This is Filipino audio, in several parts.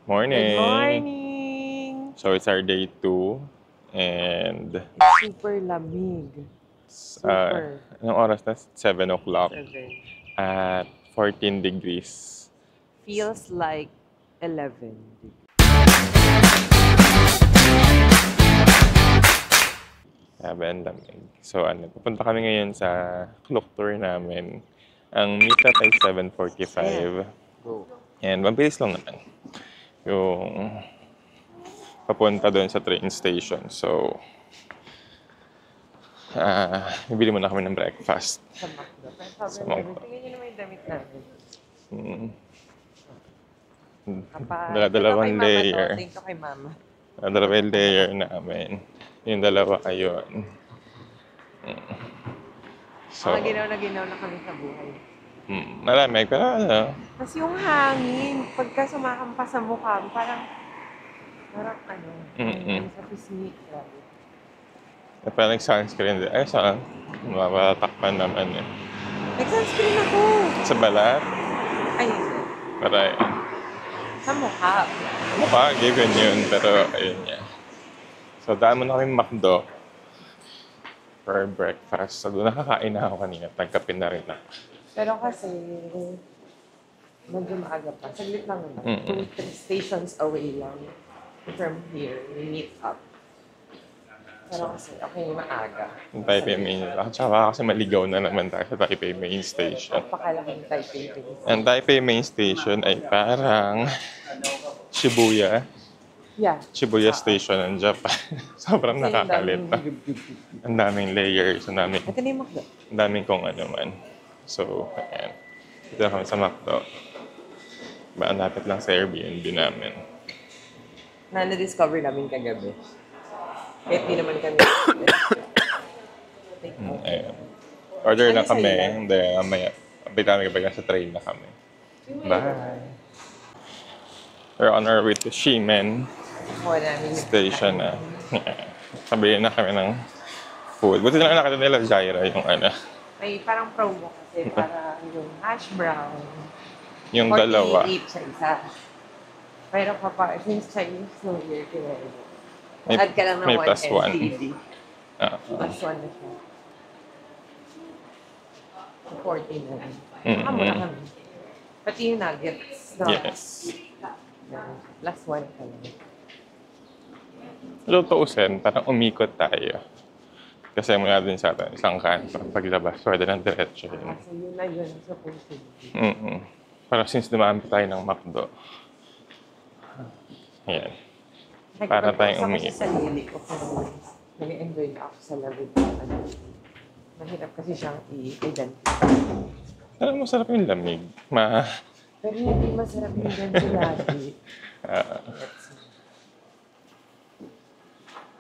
Good Morning! morning! So it's our day 2 and It's super lamig. uh, Super. anong oras na? 7 o'clock 7. at 14 degrees. Feels like 11. Grabe, ang lamig. So pupunta kami ngayon sa clock tour namin. Ang meetup ay Ayan. 7:45 Go. and mabilis lang naman yung papunta doon sa train station. So, bibili muna kami ng breakfast. Sa McDo. Pero sabi Sa namin, Mongkok. tingnan nyo naman yung damit namin. Mm, Ito kay dalawang mama to. layer. Thank you kay mama. Dalawang layer namin. Yung dalawa ayun. So, Mga ginaw na kami sa buhay. marami. Pero ano, Tapos yung hangin, pagka sumakampas sa mukha, parang ano, mm sa pisngi. parang sunscreen din. Ay, saan? Mapatakpan naman eh. Nag-sunscreen ako! Sa balat, Ay, hindi. para Sa mukha. mukha, given yun. Pero, ayun niya. So, daan mo na kami McDo for breakfast. So, doon nakakain na ako kanina. Tagkapin na rin ako. Pero kasi, medyo maaga pa. Saglit lang naman. 2-3 stations away lang from here. We meet up. Pero kasi, okay, maaga. Yung Taipei Main. Tsaka kasi maligaw na naman tayo sa Taipei Main Station. Napakalaking Taipei Base. Ang Taipei Main Station ay parang Shibuya. Yeah. Shibuya Station ng Japan. Sobrang nakakalito. Ang daming layers, ang daming, Ito na yung McDo. ang daming kung ano man. So, ayan. Dito na kami sa McDo. Ang lapit lang sa Airbnb namin. Na-discover namin kagabi. Kahit di naman kami. Ayan. Order na Ano kami. sa'yo? Hindi, mamaya. Update namin kapag nasa train na kami. Bye! We're on our way to Shimen Wala namin. Station na. Sabihin na kami ng food. Buti na lang nakita nila Jaira yung ano. May parang promo kasi para yung hash brown. Yung dalawa. 48 sa isa. Pero kapag since Chinese New Year, kaya May- add ka lang ng may 1 plus one. NCD. Ah, Plus 1 na siya. 14 na rin. Mm-mm. Mura kami. Pati yung nuggets. No? yes. Plus 1 ka lang. Lutuusin, parang umikot tayo. Kasi mula din sa atin, isang kanto. Paglabas, pwede ng diretso yun. Kasi yun na yun ang supposed to be. Parang since dumaan pa tayo ng McDo. Ayan. Para tayong Nagpapausa umiikot. kasi sa lili ko. Nag-enjoy na ako sa laro ko. Mahirap kasi siyang i-identify. Alam mo, masarap yung lamig. Pero hindi masarap yung ganito lagi.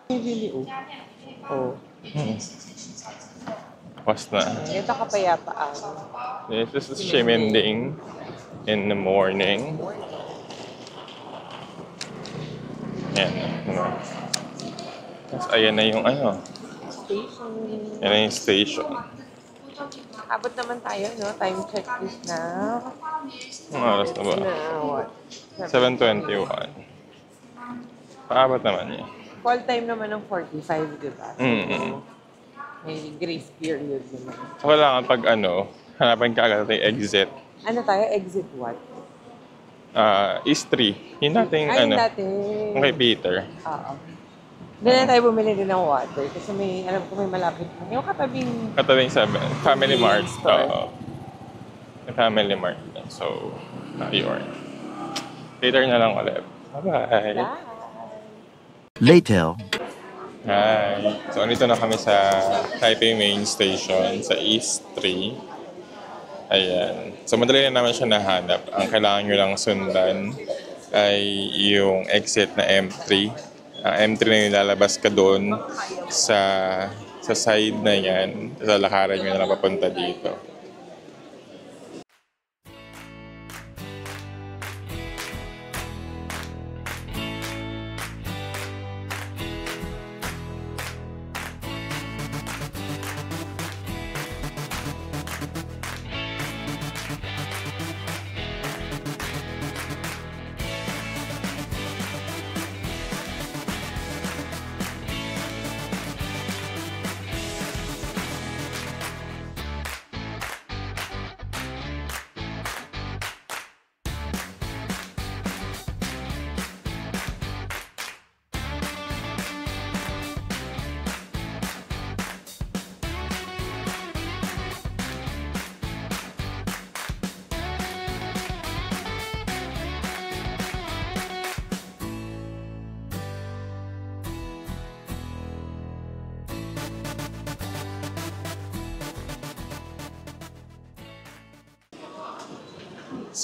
Really, oh. Was na. Ito kapayapaan. This is Shimending in the morning. Ayan. Tapos ayan na yung ano. Station. Ayan na yung station. Abot naman tayo, no? Time check is na. Anong oras na ba? Na what? 7:21. Paabot naman niya. Call time naman ng 45, di ba? So, may grace period naman. So, kailangan pag ano, hanapan ka agad yung exit. Ano tayo? Exit what? Is 3. Yun natin, Ay, ano, dati. yung kay Peter. Oo. Doon na tayo bumili din ng water kasi may, alam ko may malapit na. Yung katabing Katabing sa Family Mart. store. Oo. Yung Family Mart. So, yun. Later na lang ulit. Bye-bye. Bye! Later. Hi. So, andito na kami sa Taipei Main Station sa East 3. Ayan. So, madali na naman siya nahanap. Ang kailangan nyo lang sundan ay yung exit na M3. M3 na yung lalabas ka doon sa side na yan. Sa lakaran nyo na lang papunta dito.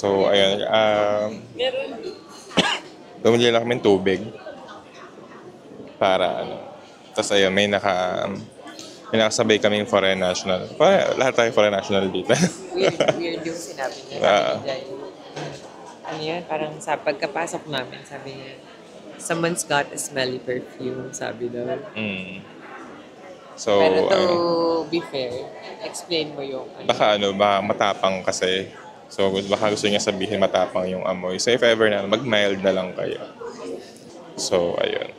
So, ayun. Bumili lang kami ng tubig para ano. Tapos ayun, may nakasabay kaming foreign national. Lahat tayo foreign national dito. Weird yung sinabi niya. Sabi ni Jai, ano yun, parang sa pagkapasok namin, sabi niya, someone's got a smelly perfume, sabi daw. So, Pero to be fair, explain mo yung ano. baka matapang kasi. So, baka gusto niya sabihin matapang yung amoy. So, if ever na, mag-mild na lang kayo. So, ayun.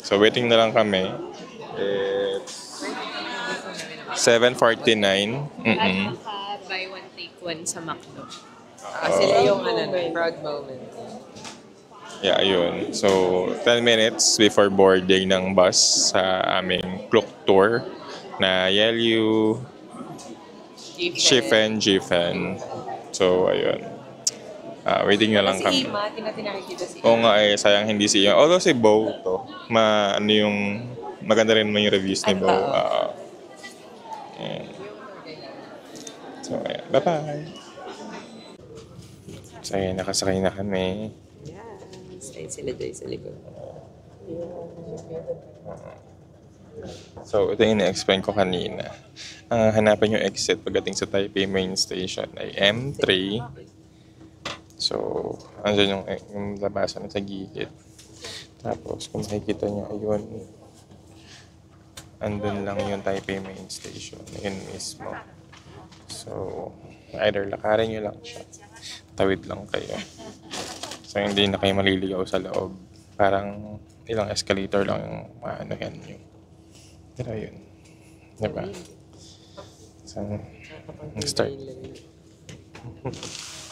So, waiting na lang kami. It's 7:49. At buy one, take one sa McDo. Sila yung proud moment. Yeah, ayun. So, 10 minutes before boarding ng bus sa aming Klook tour na Yelyu, Shifen, Jifen. So, ayun. Waiting na lang kami. Si Ima, tinakikita si Ima. Oo nga sayang hindi si Ima. Although si Bo to, maganda rin yung reviews ni Bo. Ayan. So, ayan. Bye-bye! So, ayan, nakasakay na kami. Yes. Ayun sila Joy sa likod. So, ito yung na-explain ko kanina. Ang hanapan yung exit pagdating sa Taipei Main Station ay M3. So, andyan yung labasan sa gilid. Tapos, kung makikita nyo, ayun. Andun lang yung Taipei Main Station. Ayun mismo. So, either lakarin nyo lang siya. Tawid lang kayo. So, hindi na kayo maliligaw sa loob. Parang ilang escalator lang yung maanohan nyo. Pero yun. Diba? So,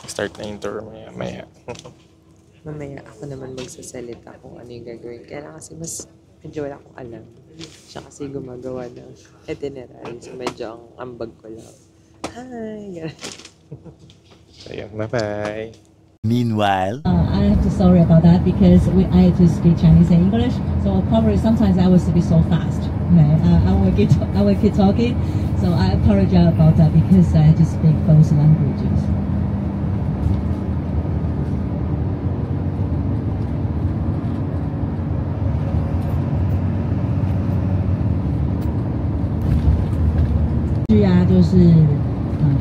start na yung tour maya. Mamaya ako naman magsasalita kung ano yung gagawin. Kaya lang kasi medyo wala akong alam. Siya kasi gumagawa ng itinerary. So medyo ang ambag ko lang. Hi! So yun, bye-bye! Meanwhile, I have to sorry about that because I have to speak Chinese and English, so probably sometimes I will speak so fast. I will keep talking, so I apologize about that because I have to speak both languages.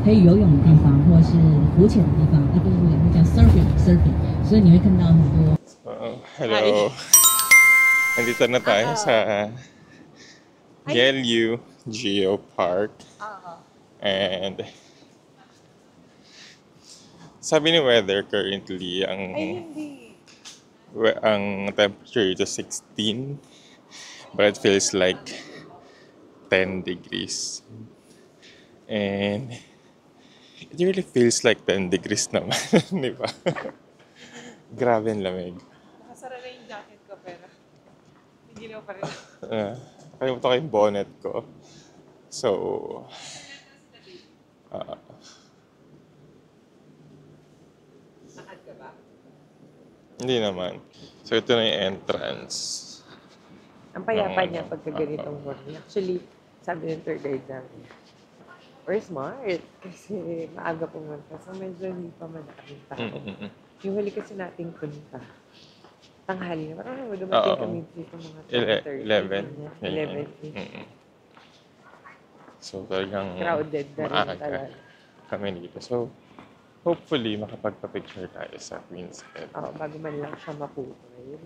可以游泳的地方，或者是浮潜的地方，不是也会叫 surfing， 所以你会看到很多。Hello! Nandito na tayo sa Yelyu Geo Park. And sabi ni weather currently ang temperature is 16, but it feels like 10 degrees. And it really feels like 10 degrees naman, di ba? Grabe ang lamig. Nakasara na yung jacket ko pero hindi na pa rin. Kalimutan ko yung bonnet ko. So, Nakad ka ba? hindi naman. So, ito na yung entrance. Ang payapa niya pagka ganitong morning. Actually, sabi ng tour guide namin, we're smart kasi maaga pumunta. So medyo hindi pa madaming tao. Yung huli kasi nating punta, tanghali na. Parang dumating kami dito mga 11. 11. So, talagang Crowded na rin maaga talaga. kami dito. So, hopefully, makapagpa-picture tayo sa Queen's Head. Bago man lang siya maputoy.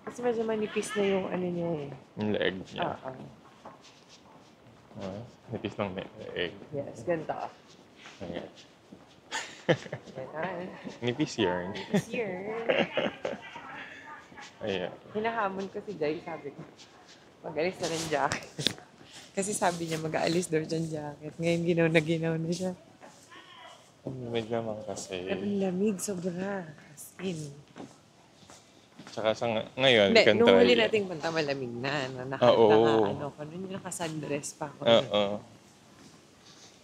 Kasi medyo manipis na yung ano niya eh. Yung leg niya. Nipis ng leg. Yes, ganito. Ayan. Ganun. Nipis yarn. This year, Ayan. hinahamon ko si Jai, sabi ko, mag-alis na ng jacket. Kasi sabi niya, mag-aalis daw siyang jacket. Ngayon, ginaw na siya. Ang lamig naman kasi. Pero ang lamig, sobra. As in. Tsaka ngayon, Hindi, you can nung try huli it. nating punta, malamig na. Naka-sundress pa ako. Oo.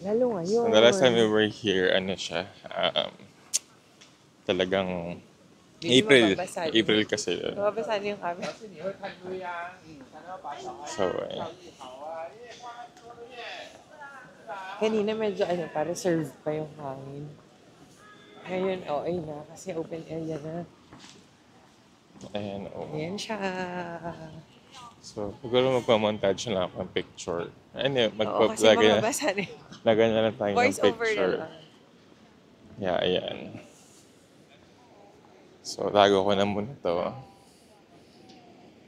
Lalo ngayon. So, the last time we were here, talagang Hindi April. mababasa yun. April kasi. Mababasa niyo yung camera. So, Kanina medyo para serve pa yung hangin. Ngayon, okay na. Kasi open area na. Ayan, oh. Ayan siya. So, siguro magpa-montage na lang ako ng picture. Ano yun, Oo, kasi mababasa rin. lagyan na lang tayo ng Voice over na picture. lang. Yeah, ayan. So, tago ko na muna to.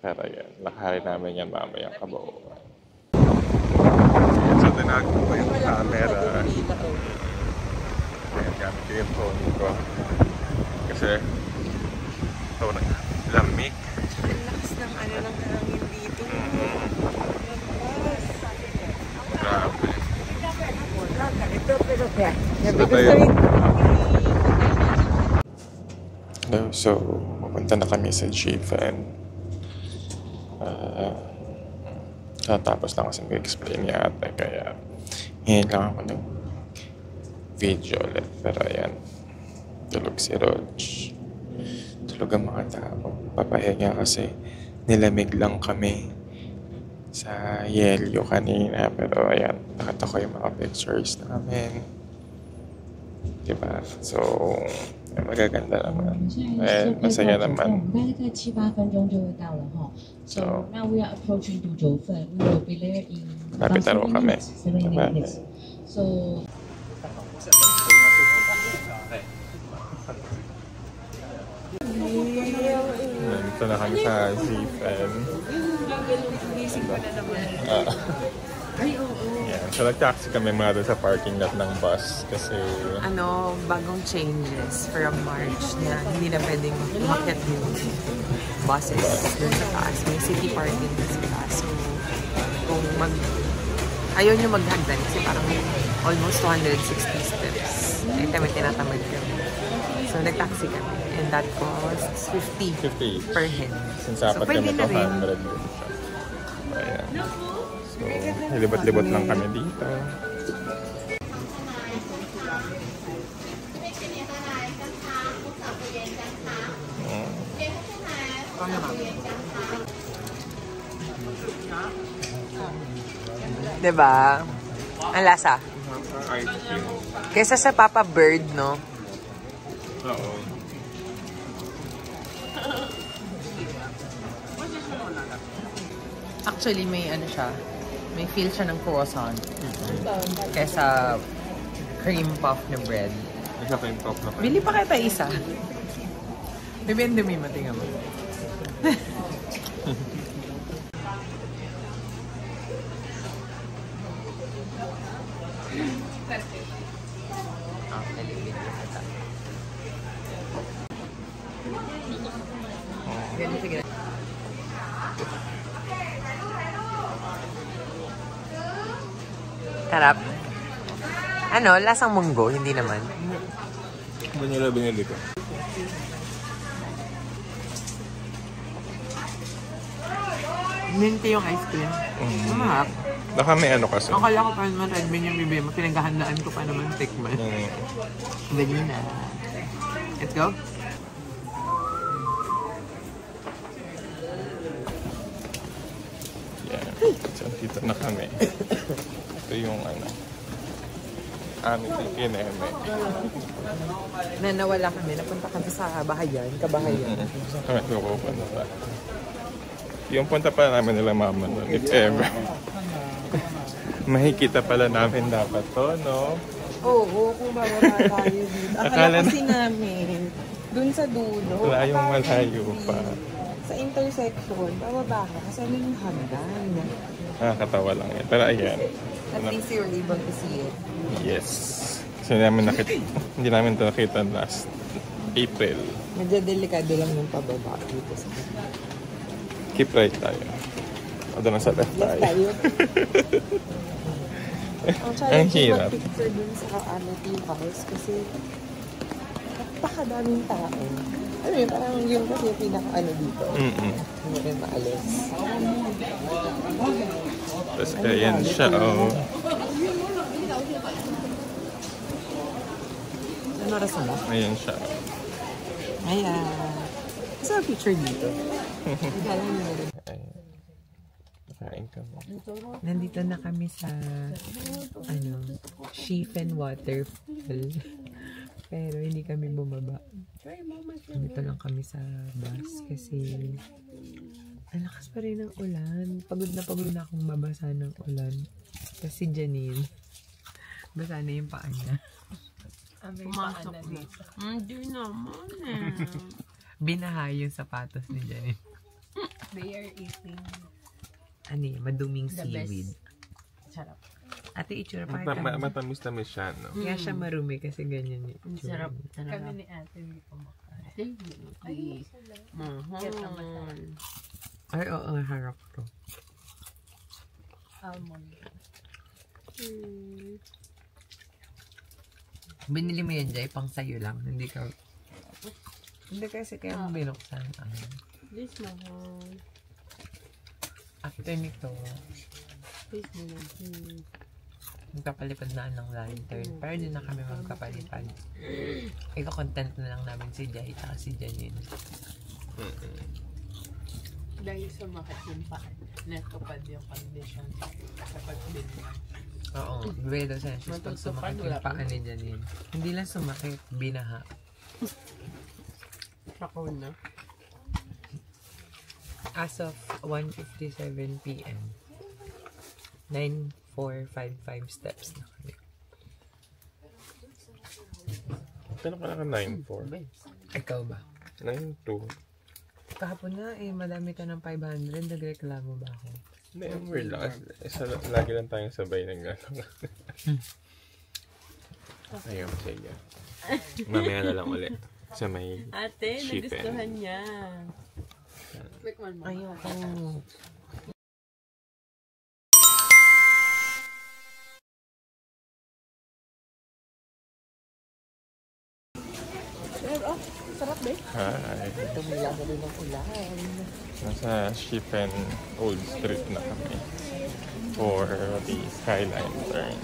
Pero yan, lakarin namin yan mamaya kabuuan. So, tinago ko yung camera. Ayan, gamit ko yung phone ko. Kasi, sobrang lamig. Ang lakas ng ng hangin dito. Grabe. Sabi ko tayo. sa'yo, So, pupunta na kami sa GFN. Tapos lang kasi mag-explain niya ate, kaya ngayon lang ako ng video ulit. Pero ayan, tulog si Rog. Tulog ang mga tao. Papahinga kasi nilamig lang kami sa Yelyo kanina. Pero ayan, nakita ko yung mga pictures namin. Diba? So, magaganda naman. Masaya naman. 大概在7-8分钟就会到了哈。So now we are approaching to 九份. We will be there in Lapit na rin kami. 7 minutes. So Dito na kami sa GFN. gising ko na naman. Yan. So, nag-taxi kami mga doon sa parking lot ng bus kasi Bagong changes from March na hindi na pwedeng umakyat yung buses dun sa taas. May city parking na sila. So, kung ayaw nyo maghagdan kasi parang almost 260 steps. Ito may tinatamad kami. So, nag-taxi kami. And that costs 50 per head. since apat kami pwede na rin. 200 din siya. Ayan. So, libot-libot lang kami dito. Diba? Ang lasa. Ice cream. Kesa sa Papa Bird, no? Oo. Actually, may may feel siya ng croissant. Kesa cream puff na bread. Isa pa yung top na kayo. Bili pa kita isa. Maybe ang dumi mo, tingnan mo. Sige. Sarap. Lasang munggo? Hindi naman. Vanilla binili ko. Minty yung ice cream. Sarap. Baka may kasi. Akala ko pa naman red bean yung bibili mo. Pinaghahandaan ko pa naman tikman. Vanilla. Let's go. Yeah. So, dito na kami. Ito yung amin yung kineme. Nawala kami. Napunta kami sa bahayan. Kabahayan. Saan kami pupunta pa? Yung punta pa namin nila mama nun, if ever. Mahikita pala namin dapat to, no? Oo, kung bababa tayo dito. Akala kasi namin, dun sa dulo. Wala yung malayo pa. Sa intersection, bababa ka kasi ano yung hagdan. Nakakatawa lang yan. Pero ayan. At least you're able to see it. Yes. Kasi hindi namin ito nakita last April. Medyo delikado lang yung pababa dito sa Keep right tayo. O doon sa left tayo. Ang Ang challenge yung hirap. mag-picture dun sa tea house kasi napakadaming tao. Ano yun, parang yung kasi yung pinaka dito. Hindi rin maalis. Tapos ayan siya, oh. Ano oras mo? Ayan siya. Ayan. Kasi ang picture dito. Akala nyo na rin. Ayan. Kain ka mo. Nandito na kami sa Chief and Waterfall. pero hindi kami bumaba. Dito lang kami sa bus kasi ang lakas pa rin ng ulan. Pagod na akong mabasa ng ulan. Tapos si Janine, basa na yung paa niya. Pumasok na. Hindi naman eh. Binaha yung sapatos ni Janine. They are eating Ano yun? Maduming the seaweed. best. Sarap. Ate, itsura pa kita. Matamis-tamis siya, no? Kaya siya marumi kasi ganyan yung Ang itsura. sarap niya. talaga. Kami ni ate hindi pa makain. Ay, mahal. Ay, oo, harap to. Almond. Binili mo yan, Jay, pang sayo lang. Hindi ka... Hindi kasi kaya mo binuksan. This mahal. After nito, This mahal. magkapalipad na ng lantern. Pero di na kami magkapalipad. Ikaw content na lang namin si Jay at si Janine. Dahil sumakit yung paa. Natupad yung condition sa pagbili. Oo, bibili daw siya. Pag Matutupad, sumakit wala yung paa ni Janine. Hindi lang sumakit, binaha. Ako na. As of 1:57 p.m. 9,455 steps na kami. Pero ka lang 9.4. Ikaw ba? 9.2. Kahapon nga madami ka ng 500. Nagreklamo ba ako? Hindi, we're lang. Lagi lang tayong sabay ng gano'n. Ayun, sige. Mamaya na lang ulit. Sa may Ate, chicken. nagustuhan niya. Tikman mo. Ayoko. Hi. Tumila na rin ng ulan. Nasa Shifen Old Street na kami for the Skyline turn.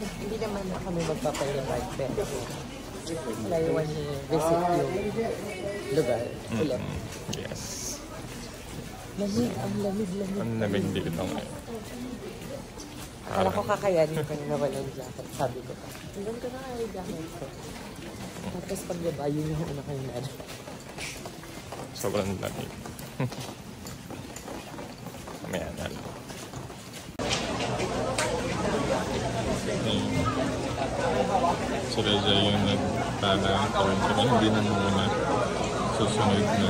Hindi naman na kami magpapayarag pero layuan ni visit yung lugar. Ulit. Yes. Lamig, ang lamig. Ang lamig dito ngayon. Akala ko kakayanin ko na walang jacket. Sabi ko pa, hanggang ko na kaya jacket ko. Tapos pagbaba, yun yung una kayo na. Sobrang lamig. Mamaya na lang. Sila dyan yung nagtalang turn. Kami hindi na muna susunod na.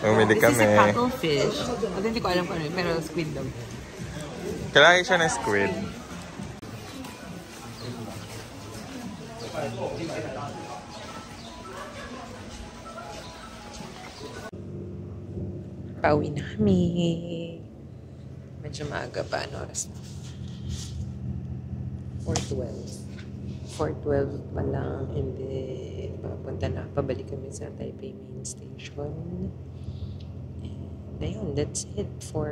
Umili kami. This is a cuttlefish. At hindi ko alam kung ano yun, pero squid daw. Kalaki siya ng squid. Pauwi na kami. Medyo maaga pa. Ano oras na? 4:12. 4:12 pa lang. And then, papunta na. Pabalik kami sa Taipei Main Station. And ayun, that's it for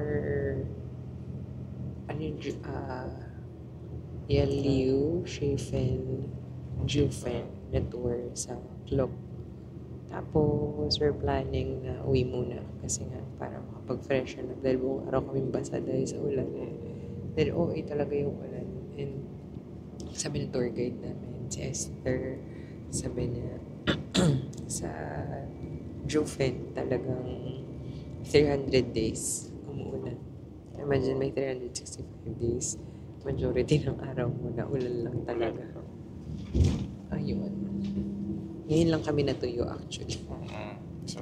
Yaliu, Shifen, Jufen na tour sa Klok. Tapos, we're planning na uwi muna kasi nga para makapag-freshen up dahil buong araw kaming basa dahil sa ulan. Dahil OA talaga yung ulan. And sabi ng tour guide namin, si Esther, sabi niya sa Jufen talagang 300 days umuulan. Imagine may 365 days. Majority ng araw mo na ulan lang talaga. Ayun. Ngayon lang kami natuyo actually. So,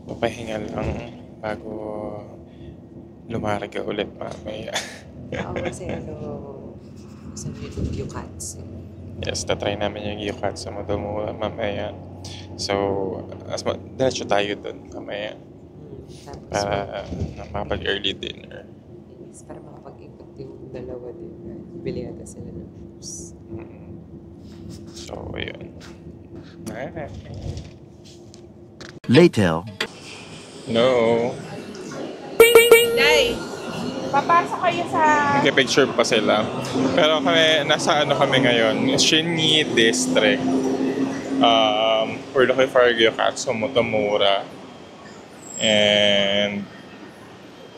papahinga lang bago lumarag ka ulit mamaya. Oo, kasi gusto nyo yung Yucats. Yes, tatry namin yung Yucats sa Madalmura mamaya. So, diretso tayo dun mamaya Tapos, para makapag-early dinner. yes, para makapag-ikot yung dalawa din. Bili ata sila ng shoes. So, yun. Alright. Later. No. Day! Papasok kayo sa... Nagka-picture pa sila. Pero kami, nasa ano kami ngayon? Shinyi District. We're looking for Gyokatsu Motomura. And...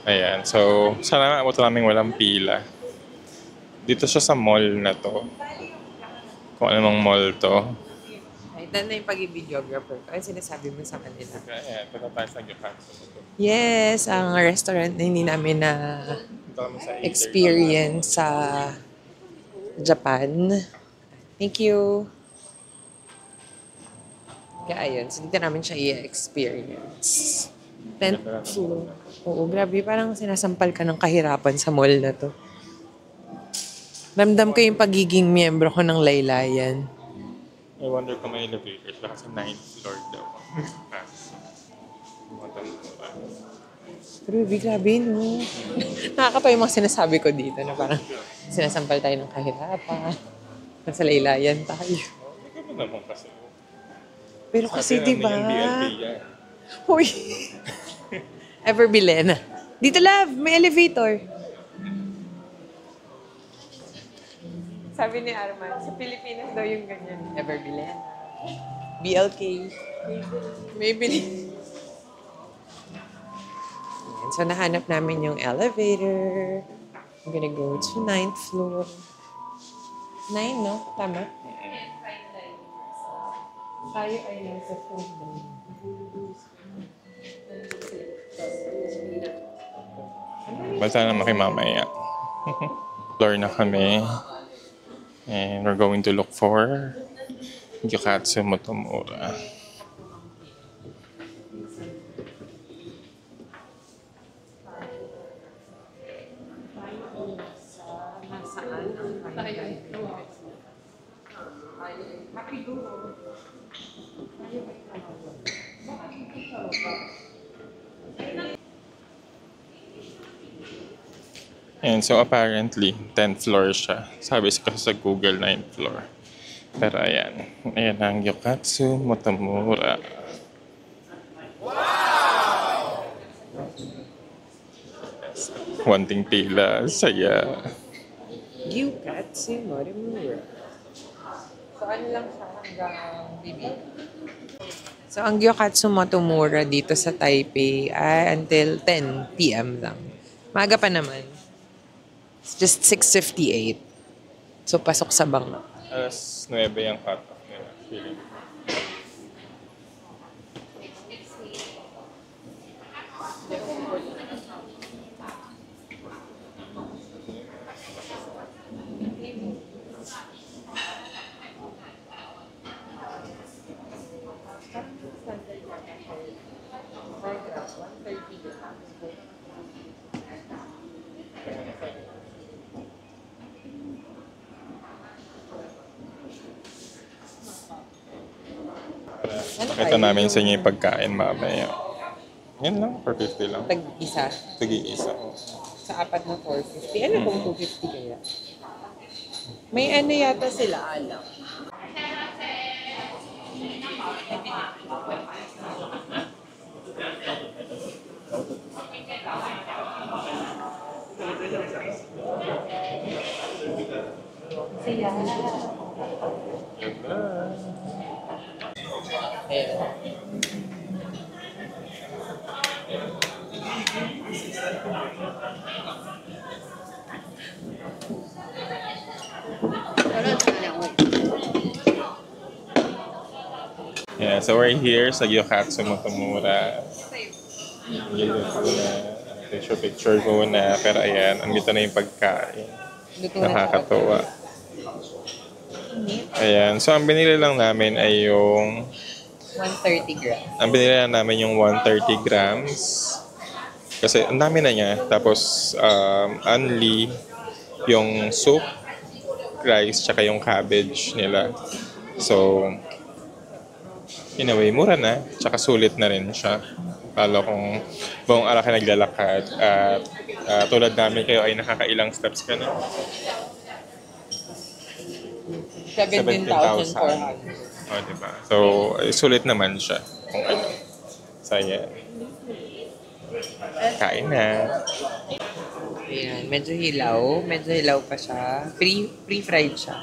Ayan. So, sana maabot namin walang pila. Dito siya sa mall na to. Kung anong mall to. Ay, dan na yung pag-videographer ko. Ay, sinasabi mo sa kanila. Ayan, punta tayo sa Gyokatsu Motomura. Yes, ang restaurant na hindi namin na Punta kami sa experience sa Japan. Thank you. Kaya ayun, so dito namin siya i-experience. 10th floor. Oo, grabe. Parang sinasampal ka ng kahirapan sa mall na to. Ramdam ko yung pagiging miyembro ko ng laylayan. I wonder kung may elevator siya kasi 9th floor daw. Pero grabe, no? Nakakatawa yung mga sinasabi ko dito na parang sinasampal tayo ng kahirapan. Nasa laylayan tayo. Ano naman kasi? Pero kasi, di ba? Yung BLP yan. Uy! Ever Bilena. Dito, love! May elevator. Sabi ni Arman, sa Pilipinas daw yung ganyan. Ever Bilena. BLK. Maybelline. So, nahanap namin yung elevator. I'm gonna go to 9th floor. 9, no? Tama? Tayo ay nasa 4th floor. Basta naman kay mamaya. Floor na kami. And we're going to look for Gyokatsu Motomura. Nasaan ang Happy go. And so apparently, 10th floor siya. Sabi ko sa Google, 9th floor. Pero ayan. Ayan ang Gyokatsu Motomura. Wow! Wanting pila. Saya. Gyokatsu Motomura. So, ano lang siya hanggang bibi? So, ang Gyokatsu Motomura dito sa Taipei ay until 10 p.m. lang. Maaga pa naman. It's just 6:58. So, pasok sa bangka. Alas 9 yung cut-off nila. Feeling. Pakita namin sa inyo yung pagkain mamaya. Yan lang, 450 lang. Tag-isa. Tagi-isa. Sa apat na 450. Ano kung 250 kaya? May ano yata sila, alam. Yeah, so we're here sa Gyokatsu Motomura. Picture muna. Pero ayan, andito na yung pagkain. Nakakatuwa. Ayan, so ang binili lang namin ay yung 130 grams. ang binili lang namin yung 130 grams. Kasi ang dami na niya. Tapos only yung soup, rice, tsaka yung cabbage nila. So, in a way, mura na. Tsaka sulit na rin siya. Lalo kung buong araw ka naglalakad. At tulad namin kayo ay nakakailang steps ka na. 17,400. O, diba? So, sulit naman siya. Kung ano. Saya. Kain na. Ayan, medyo hilaw. Medyo hilaw pa siya. Pre-fried siya.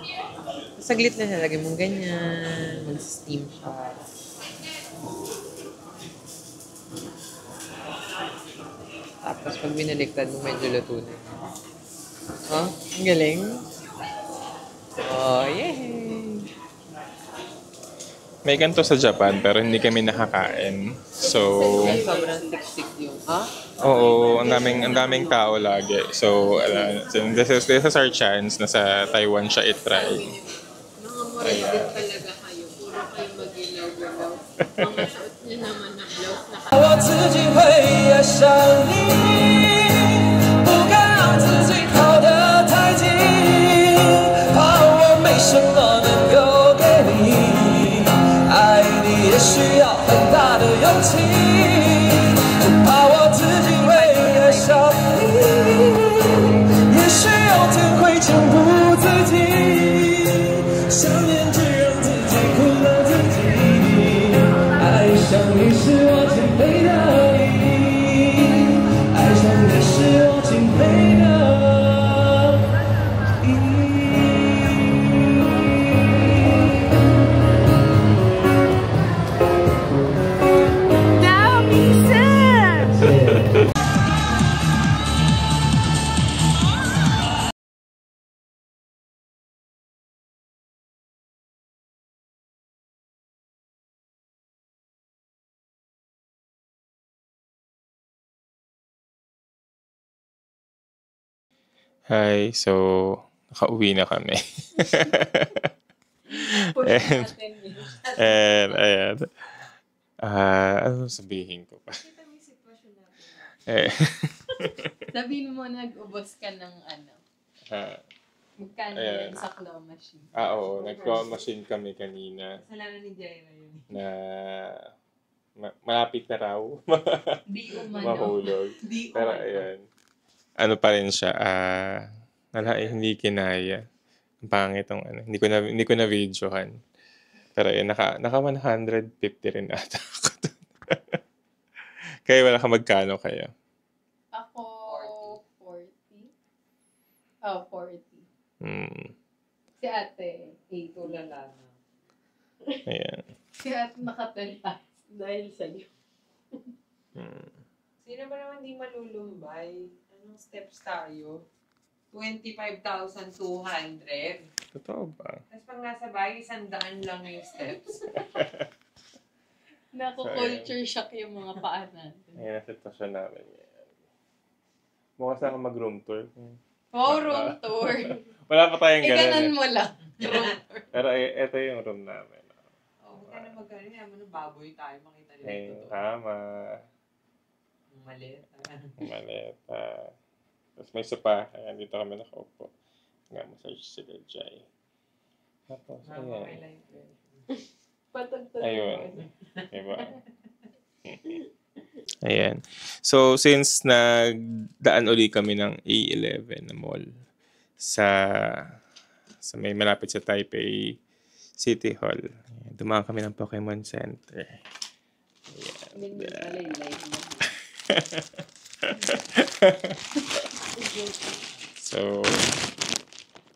Saglit na nalagay mong ganyan. Mag-steam siya. Tapos pag binaliktad mo, medyo luto na. Oh, ang galing. Oh, yay! May ganito sa Japan, pero hindi kami nakakain. So, Sobrang siksik yung, oo, ang daming tao lagi. So, this is our chance na sa Taiwan siya i-try. Mga moredit talaga kayo. Puro kayo mag-ilaw-ilaw. Mga suot niyo naman na blouse na 我自己会爱上你，不敢让自己靠得太近，怕我没什么能够给你，爱你也需要很大的勇气，就怕我自己会爱上你，也许有天会情不自禁，想念只让自己苦了自己，爱上你是我敬佩的意，爱上你是我敬佩的意。Hi, so nakauwi na kami. and, and, ayan. Ano sabihin ko pa? Eh, Sabihin mo, nag-ubos ka ng ano. Magkano Ayan. yan sa claw machine? oo, nag-claw machine kami kanina kasalanan ni Jaira yun. na malapit na raw Di umano. mahulog. Di Pero ayan, ano pa rin siya, hindi kinaya. Ang pangit ang ano, hindi ko na videohan. Pero ayan, naka 150 rin ata ako dun. Kaya wala ka magkano kaya? Ako, 40. Oh, 40. Si ate, 8. Tulala na. Ayan. Si ate naka-10 dahil sa'yo. Sino ba naman di malulumbay? Anong steps tayo? 25,200. Totoo ba? Tapos pag nasa bahay, 100 lang yung steps. Naku-culture shock yung mga paa natin. Ayan ang sitwasyon namin. Bukas na ako mag-room tour. Oh, room tour. Wala pa tayong Iganan ganun. mo lang. Room tour. Pero ito yung room namin. Huwag ka na magkano. Naman ng baboy tayo. Makita nila Ay, ito. tama. Malit. Maleta. Tapos may sopa. Ayan, dito kami nakaupo. Nga-massage sila Jai. Tapos, ayan. Patagtag Ayun. Diba? Ayan. So, since nagdaan uli kami ng A11 na mall sa may malapit sa Taipei City Hall, ayan, dumaan kami ng Pokemon Center. So,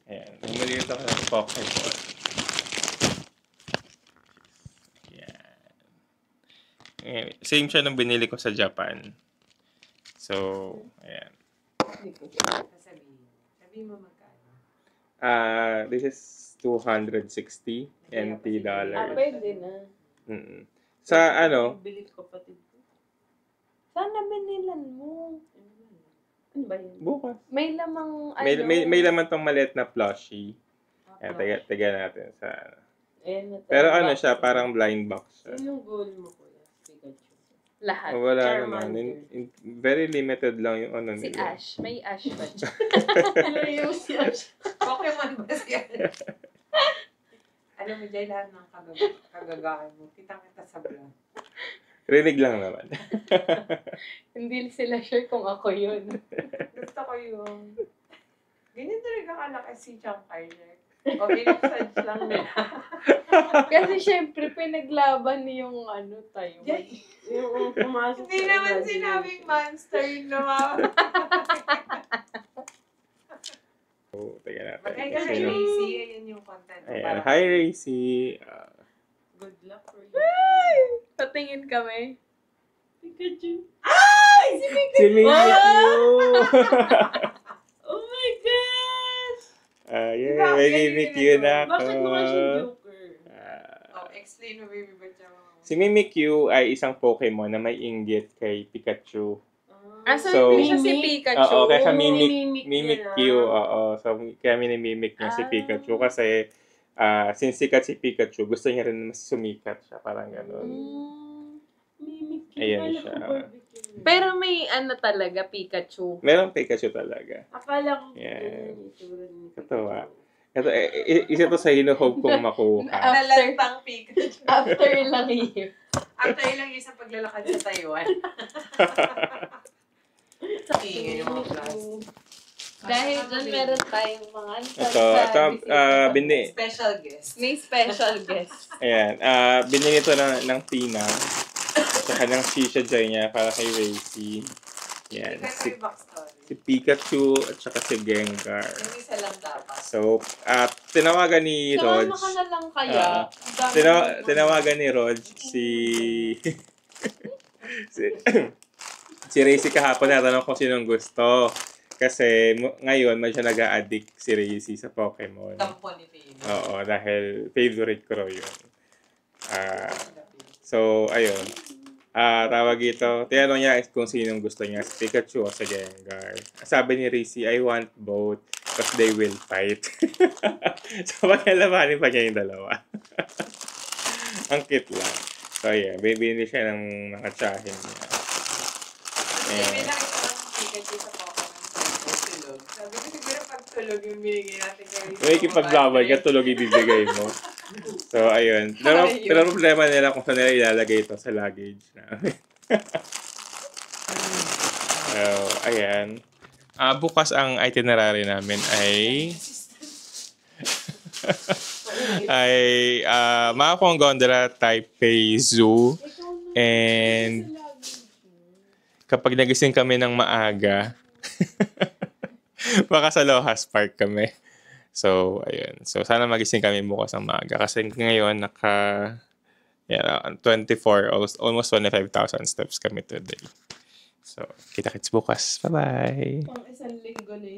ayan. Bumili ito ako ng Pokemon. Ayan. Same siya nung binili ko sa Japan. So, ayan. Sabihin mo magkano. This is 260 NT dollars. Pwede na. Sa ano, Bilit ko pati. Sana binilan mo. Ano ba yun? bukas. May lamang, May laman tong maliit na plushie. Ayan, tiga natin sa ano. Ayan na tayo. Pero ano siya, parang blind box siya. Yung goal mo, kuya? Pikachu. Lahat. Wala Charmander. naman. Very limited lang yung ano Si nila. Ash. May Ash ba? Ano yung si Ash? Pokemon ba siya? Alam mo, Jay, lahat ng kagagahan mo. Kita-kita sa vlog. Rinig lang naman. Hindi sila sure kung ako yun. Gusto ko yung... Ganyan talaga kalaki si Chang Kainek. O, in-search lang nila. Kasi syempre, pinaglaban yung ano tayo. Yung pumasok Hindi naman sinabing monster yung naman. So, tingnan natin. Mag-hi ka Kasi kay yung- Racy. Ayan yung content. Ayan. Hi, Racy. Good luck for you. Patingin kami. Pikachu. Si Mimikyu! Oh my gosh! Yay, Diba, may ganyan Mimikyu yun, na ako. Bakit mukha siyang Joker? Oh, explain mo, baby, ba't siya Si Mimikyu ay isang Pokemon na may inggit kay Pikachu. So, hindi siya si Pikachu. Oo, kaya siya Mimikyu Mimikyu. na. Oo, so kaya minimimik niya si Ah. Pikachu kasi since sikat si Pikachu, gusto niya rin mas sumikat siya, parang gano'n. Mimikyu. Ayan Akala siya. ko barbecue. Pero may ano talaga, Pikachu. Merong Pikachu talaga. Akala ko Yeah. ganun yung itsura ni Pikachu. Katawa. Ito, isa to sa hino-hope kong makuha. Nalantang Pikachu. After ilang year. After ilang years sa paglalakad sa Taiwan. Tingin yung mga class. Dahil dyan meron tayong mga Special guest. May special guest. Ayan, binili ito ng Tina. Saka ng Shisha Joy niya para kay Racy. Yan, Ikaw yung backstory. si Pikachu at saka si Gengar. Yung isa lang dapat. So, tinawagan ni Rog. Sumama ka na lang kaya. Ang dami Tinawagan ni Rog si... si Racy kahapon, natanong kung sinong gusto. Kasi ngayon, medyo nag-a-addict si Racy sa Pokemon. Tampo ni Pino. Oo, dahil favorite ko yun. So, ayun. Tawag ito. Tinanong niya kung sinong gusto niya, si Pikachu o si Gengar. Sabi ni Racy, I want both because they will fight. So, pagkalabanin pa niya yung dalawa. Ang cute lang. So, yeah. Binili siya ng mga tsahin niya. May nakita ng Pikachu sa Pokemon Center, tulog. Sabi ko siguro pag tulog yung binigay natin kayo. May kipaglaban ka, tulog ibibigay mo. So, ayun. Pero problema nila kung saan nila ilalagay ito sa luggage namin. So, ayan. Bukas ang itinerary namin ay Makakuang Gondola, Taipei Zoo, and kapag nagising kami ng maaga, baka sa Lohas Park kami. So, ayun. So, sana magising kami bukas ng maaga. Kasi ngayon, 24, almost 25,000 steps kami today. So, kita-kits bukas. Bye-bye! Pang isang linggo na